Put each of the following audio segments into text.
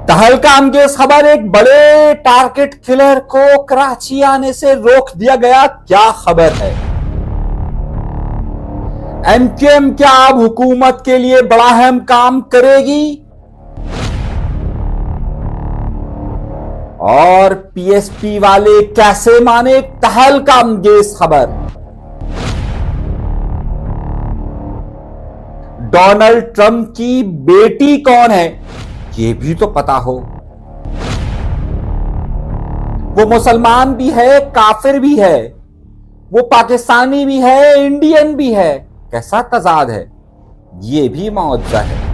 तहलकाम की इस खबर, एक बड़े टारगेट किलर को कराची आने से रोक दिया गया। क्या खबर है? एमक्यूएम क्या अब हुकूमत के लिए बड़ा अहम काम करेगी? और पीएसपी वाले कैसे माने? तहलकाम की इस खबर। डोनाल्ड ट्रंप की बेटी कौन है ये भी तो पता हो। वो मुसलमान भी है, काफिर भी है, वो पाकिस्तानी भी है, इंडियन भी है। कैसा तजाद है, ये भी मुआवजा है।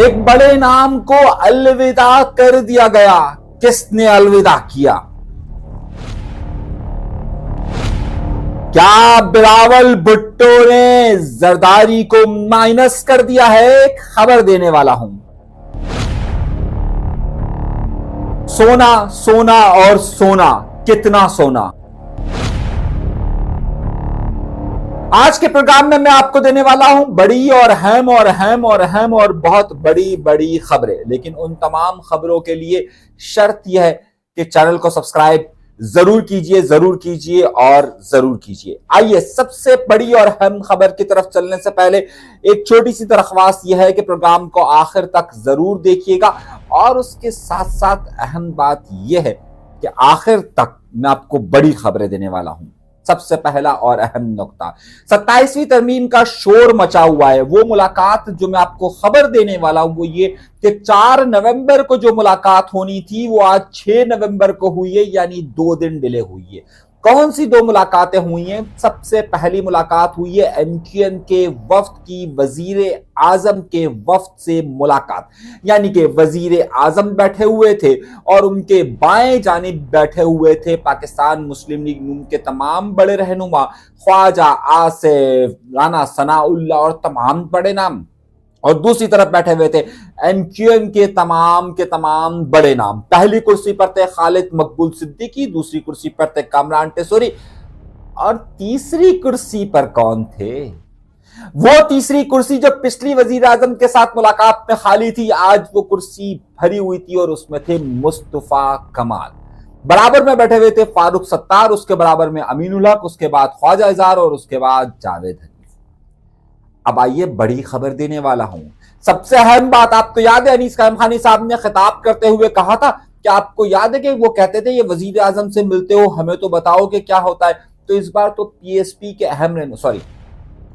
एक बड़े नाम को अलविदा कर दिया गया। किसने अलविदा किया? क्या बिलावल भुट्टो ने जरदारी को माइनस कर दिया है? खबर देने वाला हूं। सोना, सोना और सोना, कितना सोना? आज के प्रोग्राम में मैं आपको देने वाला हूं बड़ी और अहम और बहुत बड़ी बड़ी खबरें। लेकिन उन तमाम खबरों के लिए शर्त यह है कि चैनल को सब्सक्राइब जरूर कीजिए और जरूर कीजिए। आइए सबसे बड़ी और अहम खबर की तरफ चलने से पहले एक छोटी सी दरख्वास्त यह है कि प्रोग्राम को आखिर तक जरूर देखिएगा। और उसके साथ साथ अहम बात यह है कि आखिर तक मैं आपको बड़ी खबरें देने वाला हूं। सबसे पहला और अहम नुकता, 27वीं तरमीम का शोर मचा हुआ है। वो मुलाकात जो मैं आपको खबर देने वाला हूं वो ये कि 4 नवंबर को जो मुलाकात होनी थी वो आज 6 नवंबर को हुई है, यानी 2 दिन डिले हुई है। कौन सी 2 मुलाकातें हुई हैं? सबसे पहली मुलाकात हुई है एमक्यूएम के वफ्द की वजीर आजम के वफ्द से मुलाकात, यानी कि वजीर आजम बैठे हुए थे और उनके बाएं जानिब बैठे हुए थे पाकिस्तान मुस्लिम लीग नून के तमाम बड़े रहनुमा, ख्वाजा आसिफ, राना सनाउल्लाह और तमाम बड़े नाम। और दूसरी तरफ बैठे हुए थे एमक्यूएम के तमाम बड़े नाम। पहली कुर्सी पर थे खालिद मकबूल सिद्दीकी, दूसरी कुर्सी पर थे कामरान टेसोरी, और तीसरी कुर्सी पर कौन थे? वो तीसरी कुर्सी जो पिछली वजीर आजम के साथ मुलाकात में खाली थी, आज वो कुर्सी भरी हुई थी और उसमें थे मुस्तफा कमाल। बराबर में बैठे हुए थे फारूक सत्तार, उसके बराबर में अमीनुल हक, उसके बाद ख्वाजा इजहार और उसके बाद जावेद हनीफ। अब आइए बड़ी खबर देने वाला हूं। सबसे अहम बात, आपको याद है अनीस कायम खानी साहब ने खिताब करते हुए कहा था कि आपको याद है कि वो कहते थे ये वजीर आजम से मिलते हो, हमें तो बताओ कि क्या होता है। तो इस बार तो पीएसपी के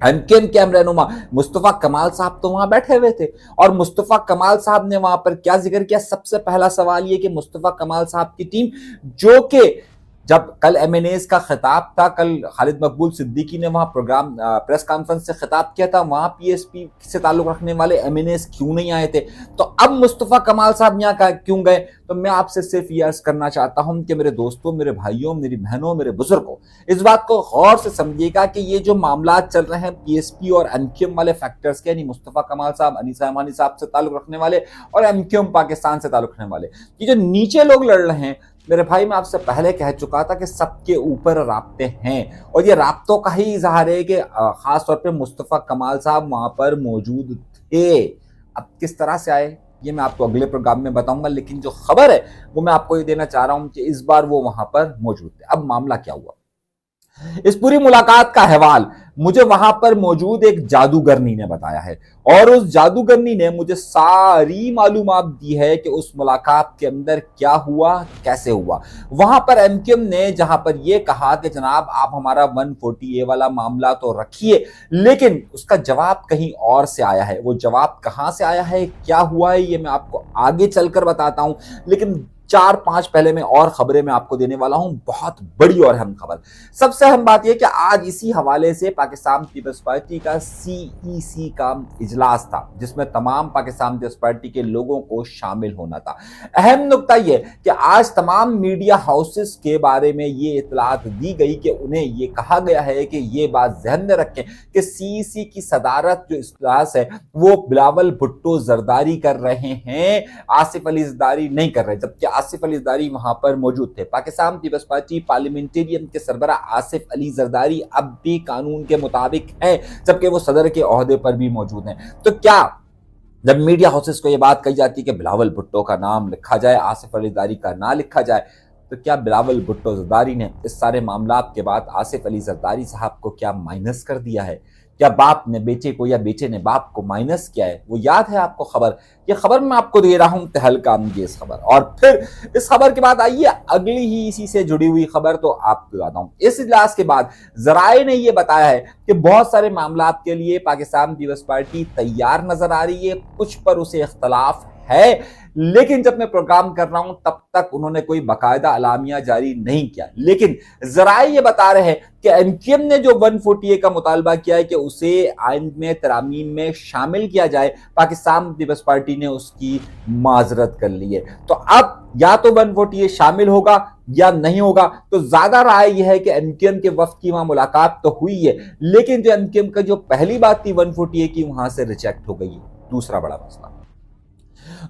एमक्यूएम के अहम रहनुमा मुस्तफा कमाल साहब तो वहां बैठे हुए थे। और मुस्तफा कमाल साहब ने वहां पर क्या जिक्र किया? सबसे पहला सवाल ये कि मुस्तफा कमाल साहब की टीम, जो कि जब कल एमएनएस का खिताब था, कल खालिद मकबूल सिद्दीकी ने वहां प्रोग्राम प्रेस कॉन्फ्रेंस से खिताब किया था, वहां पीएसपी से ताल्लुक रखने वाले एमएनएस क्यों नहीं आए थे? तो अब मुस्तफा कमाल साहब यहाँ क्यों गए? तो मैं आपसे सिर्फ ये अर्ज करना चाहता हूं कि मेरे दोस्तों, मेरे भाइयों, मेरी बहनों, मेरे बुजुर्गों, इस बात को गौर से समझिएगा कि ये जो मामला चल रहे हैं पीएसपी और एमक्यूएम वाले फैक्टर्स के, यानी मुस्तफा कमाल साहब अनीस रहमानी साहब से ताल्लुक रखने वाले और एमक्यूएम पाकिस्तान से ताल्लुक रखने वाले, ये जो नीचे लोग लड़ रहे हैं, मेरे भाई मैं आपसे पहले कह चुका था कि सबके ऊपर राब्ते हैं और ये राब्तों का ही इजहार है कि खास तौर पे मुस्तफा कमाल साहब वहां पर मौजूद थे। अब किस तरह से आए ये मैं आपको अगले प्रोग्राम में बताऊंगा, लेकिन जो खबर है वो मैं आपको ये देना चाह रहा हूं कि इस बार वो वहां पर मौजूद थे। अब मामला क्या हुआ, इस पूरी मुलाकात का अहवाल मुझे वहां पर मौजूद एक जादूगरनी ने बताया है और उस जादूगरनी ने मुझे सारी मालूमात दी है कि उस मुलाकात के अंदर क्या हुआ, कैसे हुआ। वहां पर एमक्यूएम ने जहां पर यह कहा कि जनाब आप हमारा 140A वाला मामला तो रखिए, लेकिन उसका जवाब कहीं और से आया है। वो जवाब कहां से आया है, क्या हुआ है, ये मैं आपको आगे चलकर बताता हूं। लेकिन 4-5 पहले में और खबरें मैं आपको देने वाला हूं, बहुत बड़ी और अहम खबर। सबसे अहम बात यह कि आज इसी हवाले से पाकिस्तान पीपल्स पार्टी का सीईसी का इजलास था, जिसमें तमाम पाकिस्तान पीपल्स पार्टी के लोगों को शामिल होना था। अहम नुकता यह कि आज तमाम मीडिया हाउसेस के बारे में ये इतलात दी गई कि उन्हें ये कहा गया है कि ये बात ध्यान में रखें कि सीईसी की सदारत जो इजलास है वो बिलावल भुट्टो जरदारी कर रहे हैं, आसिफ अली जरदारी नहीं कर रहे, जबकि आसिफ अली जरदारी वहां पर मौजूद थे। पाकिस्तान पीपल्स पार्टी पार्लियामेंटेरियन के सरबरा आसिफ अली जरदारी अब भी कानून के मुताबिक हैं, जबकि वो सदर के ओहदे पर भी मौजूद हैं। तो क्या जब मीडिया हाउसेस को यह बात कही जाती है कि बिलावल भुट्टो का नाम लिखा जाए, आसिफ अली जरदारी का ना लिखा जाए, तो क्या बिलावल भुट्टो जरदारी ने इस सारे मामलात के बाद आसिफ अली जरदारी साहब को क्या माइनस कर दिया है? क्या बाप ने बेटे को या बेटे ने बाप को माइनस किया है? वो याद है आपको खबर? ये खबर मैं आपको दे रहा हूं, तहलका अंगेज खबर। और फिर इस खबर के बाद आइए अगली ही इसी से जुड़ी हुई खबर तो आपको बताता हूं। इस इजलास के बाद जराए ने यह बताया है कि बहुत सारे मामलात के लिए पाकिस्तान पीपल्स पार्टी तैयार नजर आ रही है, कुछ पर उसे इख्तलाफ है, लेकिन जब मैं प्रोग्राम कर रहा हूं तब तक उन्होंने कोई बाकायदा अलामिया जारी नहीं किया। लेकिन जराए ये बता रहे हैं कि एमक्यूएम ने जो 148 का मुतालबा किया है कि उसे आइन में तरामीम में शामिल किया जाए, पाकिस्तान पीपल्स पार्टी ने उसकी माजरत कर ली है। तो अब या तो 148 शामिल होगा या नहीं होगा। तो ज्यादा राय यह है कि एमक्यूएम के वफ्द की वहां मुलाकात तो हुई है, लेकिन जो एमक्यूएम का जो पहली बात थी 148 की, वहां से रिजेक्ट हो गई है। दूसरा बड़ा मसला।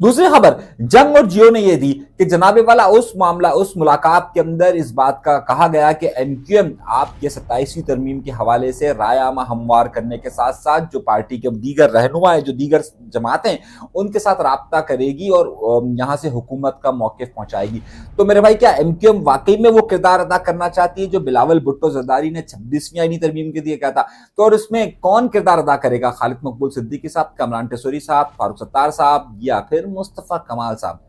दूसरी खबर जंग और जियो ने यह दी कि जनाबे वाला उस मामला, उस मुलाकात के अंदर इस बात का कहा गया कि एमक्यूएम आपके 27वीं तरमीम के हवाले से राय आमा हमवार करने के साथ साथ जो पार्टी के दीगर रहनुमा है, जो दीगर जमातें, उनके साथ राब्ता करेगी और यहां से हुकूमत का मौक़िफ़ पहुंचाएगी। तो मेरे भाई, क्या एमक्यूएम वाकई में वो किरदार अदा करना चाहती है जो बिलावल भुट्टो जरदारी ने 26वीं आईनी तरमीम के लिए कहा था? तो और इसमें कौन किरदार अदा करेगा? खालिद मकबूल सिद्दीकी साहब, कमरान टेसोरी साहब, फारूक सत्तार साहब, या फिर मुस्तफा कमाल साहब?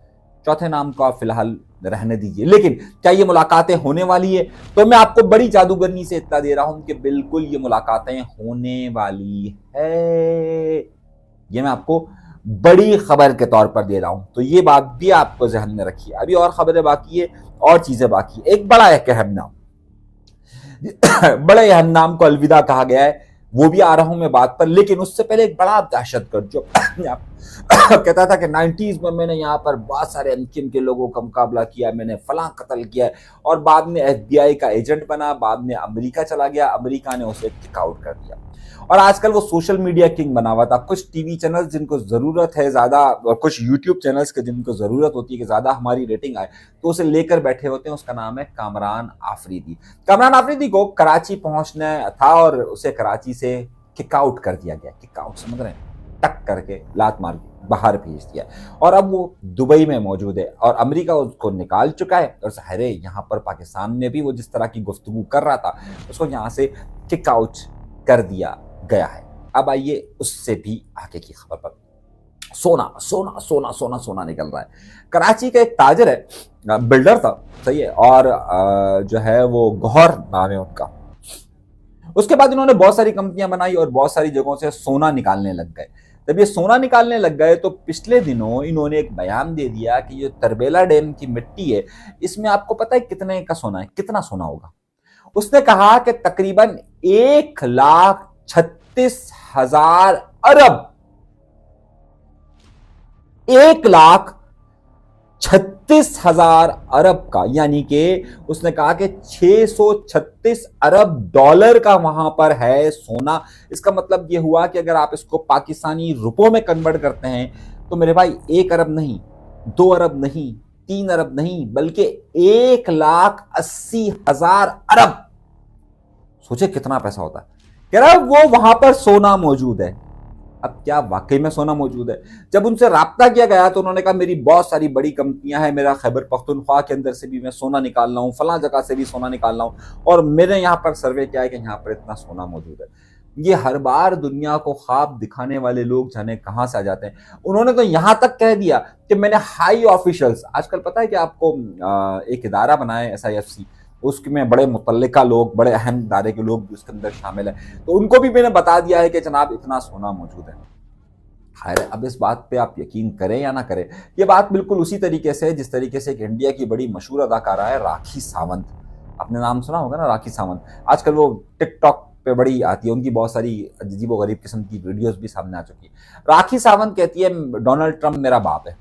चौथे नाम को आप फिलहाल रहने दीजिए। लेकिन क्या ये मुलाकातें होने वाली है? तो मैं आपको बड़ी जादूगरनी से इत्तला दे रहा हूं कि बिल्कुल ये मुलाकातें होने वाली है। ये मैं आपको बड़ी खबर के तौर पर दे रहा हूं, तो ये बात भी आपको ज़हन में रखिए। अभी और खबरें बाकी है, और चीजें बाकी है। एक बड़ा अहम नाम बड़े अहम नाम को अलविदा कहा गया है, वो भी आ रहा हूं मैं बात पर। लेकिन उससे पहले एक बड़ा दहशतगर्द जो कहता था कि 90s में मैंने यहाँ पर बहुत सारे एमक्यूएम के लोगों का मुकाबला किया, मैंने फलां कत्ल किया है, और बाद में FBI का एजेंट बना, बाद में अमेरिका चला गया, अमेरिका ने उसे किक आउट कर दिया, और आजकल वो सोशल मीडिया किंग बना हुआ था। कुछ टीवी चैनल जिनको जरूरत है ज्यादा, और कुछ यूट्यूब चैनल्स के जिनको जरूरत होती है कि ज्यादा हमारी रेटिंग आए, तो उसे लेकर बैठे होते हैं। उसका नाम है कामरान आफरीदी। कामरान आफरीदी को कराची पहुंचना था और उसे कराची से किक आउट कर दिया गया। किक आउट समझ रहे हैं? टक करके लात मार के बाहर भेज दिया, और अब वो दुबई में मौजूद है और अमेरिका उसको निकाल चुका है। और ज़ाहिर है यहाँ पर पाकिस्तान में भी वो जिस तरह की गुफ्तगू कर रहा था, उसको यहाँ से किक आउट कर दिया गया है। अब आइए उससे भी आगे की खबर पर। सोना सोना सोना सोना सोना निकल रहा है। कराची का एक ताजर है, बिल्डर था, सही है, और जो है वो गौहर नाम है उनका। उसके बाद इन्होंने बहुत सारी कंपनियां बनाई और बहुत सारी जगहों से सोना निकालने लग गए। जब ये सोना निकालने लग गए तो पिछले दिनों इन्होंने एक बयान दे दिया कि ये तरबेला डैम की मिट्टी है, इसमें आपको पता है कितने का सोना है? कितना सोना होगा? उसने कहा कि तकरीबन 1,36,000 अरब, 1,36,000 अरब का, यानी कि उसने कहा कि 636 अरब डॉलर का वहां पर है सोना। इसका मतलब यह हुआ कि अगर आप इसको पाकिस्तानी रुपयों में कन्वर्ट करते हैं तो मेरे भाई 1 अरब नहीं, 2 अरब नहीं, 3 अरब नहीं, बल्कि 1,80,000 अरब। सोचे कितना पैसा होता है। कह रहा है वो वहां पर सोना मौजूद है। अब क्या वाकई में सोना मौजूद है? जब उनसे राब्ता किया गया तो उन्होंने कहा मेरी बहुत सारी बड़ी कंपनियां हैं, मेरा खैबर पख्तूनख्वा के अंदर से भी मैं सोना निकाल रहा हूँ, फलां जगह से भी सोना निकाल रहा हूँ, और मैंने यहाँ पर सर्वे किया है कि यहाँ पर इतना सोना मौजूद है। ये हर बार दुनिया को ख्वाब दिखाने वाले लोग जाने कहां से आ जाते हैं। उन्होंने तो यहां तक कह दिया कि मैंने हाई ऑफिशियल्स, आजकल पता है कि आपको एक इदारा बनाए SIFC, उसमें बड़े मुतल्लिका लोग, बड़े अहम इदारे के लोग भी उसके अंदर शामिल हैं, तो उनको भी मैंने बता दिया है कि जनाब इतना सोना मौजूद है। खैर, अब इस बात पे आप यकीन करें या ना करें, ये बात बिल्कुल उसी तरीके से जिस तरीके से एक इंडिया की बड़ी मशहूर अदाकारा है राखी सावंत। आपने नाम सुना होगा ना, राखी सावंत। आजकल वो टिकटॉक पे बड़ी आती है, उनकी बहुत सारी अजीब व गरीब किस्म की वीडियोस भी सामने आ चुकी है। राखी सावंत कहती है डोनाल्ड ट्रंप मेरा बाप है।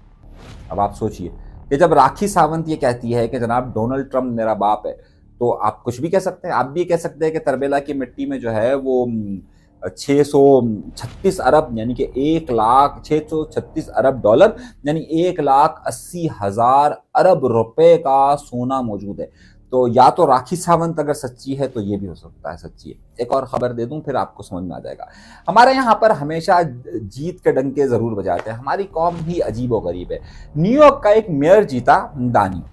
अब आप सोचिए कि जब राखी सावंत ये कहती है कि जनाब डोनाल्ड ट्रंप मेरा बाप है, तो आप कुछ भी कह सकते हैं। आप भी कह सकते हैं कि तरबेला की मिट्टी में जो है वो 636 अरब यानी कि 1,636 अरब डॉलर यानी 1,80,000 अरब रुपए का सोना मौजूद है। तो या तो राखी सावंत अगर सच्ची है तो ये भी हो सकता है सच्ची है। एक और खबर दे दूं फिर आपको समझ में आ जाएगा। हमारे यहाँ पर हमेशा जीत के डंके जरूर बजाते हैं, हमारी कौम ही अजीबो गरीब है। न्यूयॉर्क का एक मेयर जीता, दानी।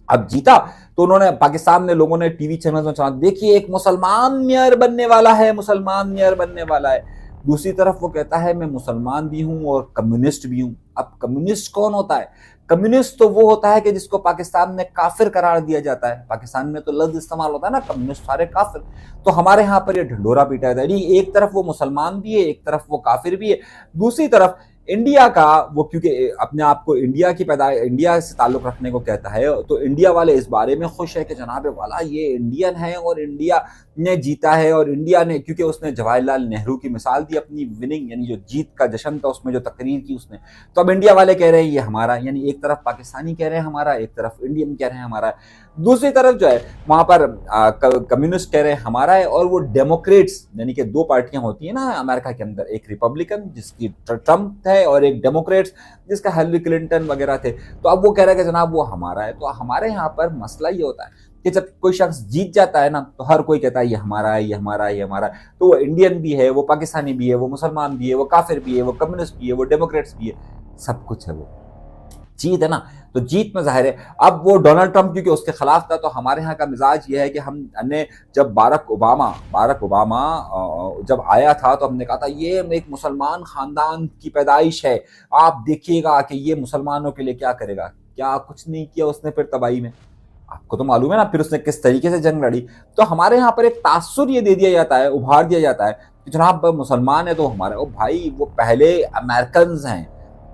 अब जीता तो उन्होंने, पाकिस्तान में लोगों ने टीवी चैनल में चला, देखिए एक मुसलमान मेयर बनने वाला है, मुसलमान मेयर बनने वाला है। दूसरी तरफ वो कहता है मैं मुसलमान भी हूं और कम्युनिस्ट भी हूं। अब कम्युनिस्ट कौन होता है? कम्युनिस्ट तो वो होता है कि जिसको पाकिस्तान में काफिर करार दिया जाता है। पाकिस्तान में तो लफ्ज इस्तेमाल होता है ना, कम्युनिस्ट सारे काफिर। तो हमारे यहाँ पर ये ढिंडोरा पीटा जाता है, एक तरफ वो मुसलमान भी है, एक तरफ वो काफिर भी है, दूसरी तरफ इंडिया का वो, क्योंकि अपने आप को इंडिया की इंडिया से ताल्लुक रखने को कहता है, तो इंडिया वाले इस बारे में खुश है कि जनाब वाला ये इंडियन है और इंडिया ने जीता है। और इंडिया ने, क्योंकि उसने जवाहरलाल नेहरू की मिसाल दी अपनी विनिंग, यानी जो जीत का जश्न था उसमें जो तकरीर की उसने, तो अब इंडिया वाले कह रहे हैं ये हमारा, यानी एक तरफ पाकिस्तानी कह रहे हैं हमारा, एक तरफ इंडियन कह रहे हैं हमारा, दूसरी तरफ जो है वहां पर कम्युनिस्ट कह रहे हैं हमारा है। और वो डेमोक्रेट्स, यानी कि दो पार्टियां होती है ना अमेरिका के अंदर, एक रिपब्लिकन जिसकी ट्रम्प है और एक डेमोक्रेट्स जिसका हिलरी क्लिंटन वगैरह थे। तो अब वो कह रहा है कि जनाब वो हमारा है। तो हमारे यहाँ पर मसला ये होता है कि जब कोई शख्स जीत जाता है ना तो हर कोई कहता है ये हमारा है, ये हमारा है, ये हमारा है। तो वो इंडियन भी है, वो पाकिस्तानी भी है, वो मुसलमान भी है, वो काफिर भी है, वो कम्युनिस्ट भी है, वो डेमोक्रेट्स भी है, सब कुछ है। वो जीत है ना, तो जीत में जाहिर है। अब वो डोनाल्ड ट्रंप क्योंकि उसके खिलाफ था, तो हमारे यहाँ का मिजाज ये है कि हमने जब बारक ओबामा जब आया था तो हमने कहा था ये एक मुसलमान खानदान की पैदाइश है, आप देखिएगा कि ये मुसलमानों के लिए क्या करेगा। क्या कुछ नहीं किया उसने फिर तबाही में, आपको तो मालूम है ना फिर उसने किस तरीके से जंग लड़ी। तो हमारे यहाँ पर एक तासुर ये दे दिया जाता है, उभार दिया जाता है कि जनाब मुसलमान है तो हमारे, ओ भाई वो पहले अमेरिकन हैं,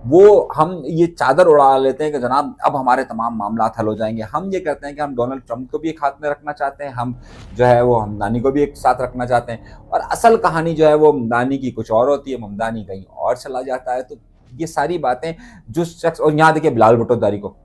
वो हम ये चादर उड़ा लेते हैं कि जनाब अब हमारे तमाम मामला हल हो जाएंगे। हम ये कहते हैं कि हम डोनाल्ड ट्रंप को भी एक हाथ में रखना चाहते हैं, हम जो है वो हमदानी को भी एक साथ रखना चाहते हैं, और असल कहानी जो है वो ममदानी की कुछ और होती है, ममदानी कहीं और चला जाता है। तो ये सारी बातें जो शख्स, और यहाँ देखिए बिलाल भुट्टो को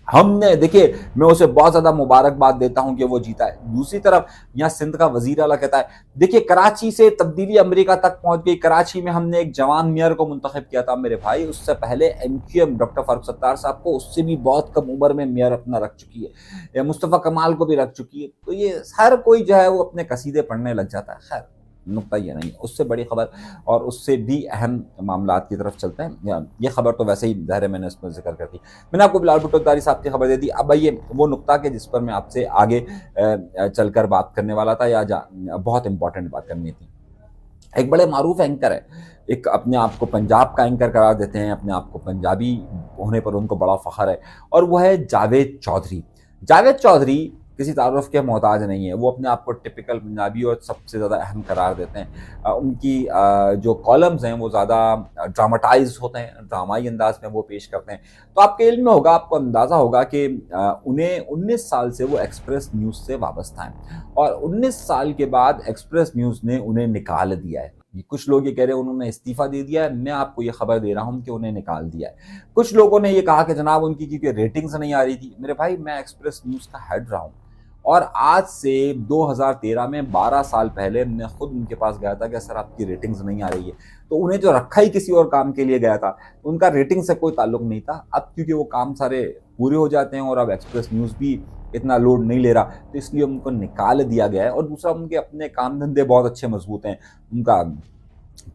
हमने, देखिए मैं उसे बहुत ज्यादा मुबारकबाद देता हूं कि वो जीता है। दूसरी तरफ यहाँ सिंध का वजीर आला कहता है देखिए कराची से तब्दीली अमेरिका तक पहुंच गई, कराची में हमने एक जवान मेयर को मुंतखब किया था। मेरे भाई उससे पहले एमक्यूएम डॉक्टर फारूक सत्तार साहब को, उससे भी बहुत कम उम्र में मेयर अपना रख चुकी है, मुस्तफ़ा कमाल को भी रख चुकी है। तो ये हर कोई जो है वो अपने कसीदे पढ़ने लग जाता है। खैर नुकता ये नहीं, उससे बड़ी खबर और उससे भी अहम मामला की तरफ चलते हैं। ये खबर तो वैसे ही ज़ाहिर है मैंने इसमें जिक्र कर दी, मैंने आपको बिलाल भुट्टो साहब की खबर दे दी। अब ये वो नुकता के जिस पर मैं आपसे आगे चलकर बात करने वाला था, या बहुत इंपॉर्टेंट बात करनी थी। एक बड़े मारूफ एंकर है, एक अपने आप को पंजाब का एंकर करार देते हैं, अपने आप को पंजाबी होने पर उनको बड़ा फ़ख्र है, और वो है जावेद चौधरी। जावेद चौधरी किसी तारुफ के मोहताज नहीं है, वो अपने आप को टिपिकल पंजाबी और सबसे ज़्यादा अहम करार देते हैं। उनकी जो कॉलम्स हैं वो ज़्यादा ड्रामाटाइज होते हैं, ड्रामाई अंदाज में वो पेश करते हैं। तो आपके इल्म में होगा, आपको अंदाज़ा होगा कि उन्हें 19 साल से वो एक्सप्रेस न्यूज़ से वाबस्ता हैं, और 19 साल के बाद एक्सप्रेस न्यूज़ ने उन्हें निकाल दिया है। कुछ लोग ये कह रहे हैं उन्होंने इस्तीफा दे दिया है, मैं आपको ये खबर दे रहा हूँ कि उन्हें निकाल दिया है। कुछ लोगों ने ये कहा कि जनाब उनकी क्योंकि रेटिंग्स नहीं आ रही थी। मेरे भाई मैं एक्सप्रेस न्यूज़ का हेड रहा हूँ, और आज से 2013 में 12 साल पहले मैं खुद उनके पास गया था कि सर आपकी रेटिंग्स नहीं आ रही है। तो उन्हें जो रखा ही किसी और काम के लिए गया था, उनका रेटिंग से कोई ताल्लुक नहीं था। अब क्योंकि वो काम सारे पूरे हो जाते हैं और अब एक्सप्रेस न्यूज़ भी इतना लोड नहीं ले रहा, तो इसलिए उनको निकाल दिया गया है। और दूसरा, उनके अपने काम धंधे बहुत अच्छे मजबूत हैं, उनका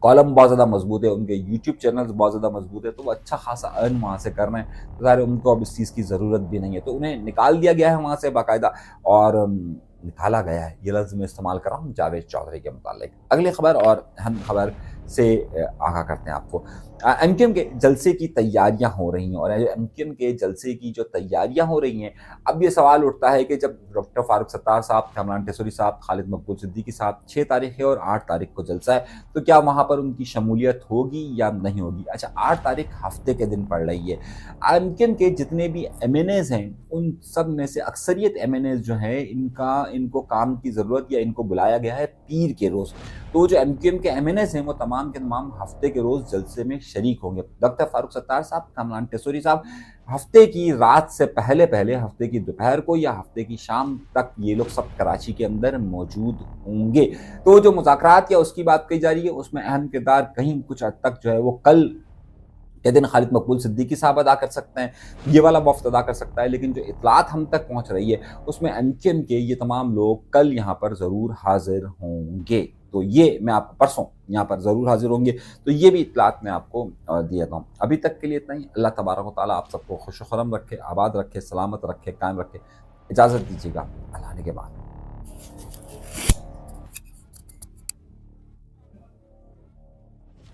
कॉलम बहुत ज़्यादा मजबूत है, उनके यूट्यूब चैनल्स बहुत ज़्यादा मजबूत है, तो वो अच्छा खासा अर्न वहाँ से कर रहे हैं। तो ज़ाहिर उनको अब इस चीज़ की ज़रूरत भी नहीं है, तो उन्हें निकाल दिया गया है वहाँ से बाकायदा, और निकाला गया है, ये लफ्ज़ मैं इस्तेमाल कर रहा हूँ जावेद चौधरी के मुतालिक। अगली खबर और अहम खबर से आगाह करते हैं आपको। एमक्यूएम के जलसे की तैयारियां हो रही हैं, और एमक्यूएम के जलसे की जो तैयारियां हो रही हैं, अब ये सवाल उठता है कि जब डॉक्टर फारूक सत्तार साहब, कामरान टेसोरी साहब, खालिद मकबूल सिद्दीकी साहब 6 तारीख है और 8 तारीख को जलसा है, तो क्या वहाँ पर उनकी शमूलियत होगी या नहीं होगी? अच्छा, 8 तारीख हफ्ते के दिन पड़ रही है। एमक्यूएम के जितने भी एमएनएज हैं उन सब में से अक्सरियत एमएनएज जो है इनको काम की ज़रूरत, या इनको बुलाया गया है पीर के रोज़। तो जो एमक्यूएम के एमएनएज हैं वो तमाम के तमाम हफ्ते के रोज़ जलसे में शरीक होंगे। डॉक्टर फारूक सत्तार साहब, कामरान टेसोरी साहब हफ्ते की रात से पहले पहले, हफ्ते की दोपहर को या हफ्ते की शाम तक ये लोग सब कराची के अंदर मौजूद होंगे। तो जो मुज़ाकरात या उसकी बात कही जा रही है उसमें अहम किरदार कहीं कुछ हद तक जो है वो कल के दिन खालिद मकबूल सिद्दीकी साहब अदा कर सकते हैं, ये वाला वफ़्द अदा कर सकता है, लेकिन जो इत्तलात हम तक पहुँच रही है, उसमें एमक्यूएम के ये तमाम लोग कल यहाँ पर ज़रूर हाज़िर होंगे। तो ये मैं आपको परसों यहाँ पर ज़रूर हाज़िर होंगे, तो ये भी इत्तलात मैं आपको दे देता हूँ। अभी तक के लिए इतना ही। अल्लाह तबारक व तआला आप सबको खुश व खुर्रम रखे, आबाद रखे, सलामत रखे, कायम रखे। इजाज़त दीजिएगा, अल्लाह ने के बाद।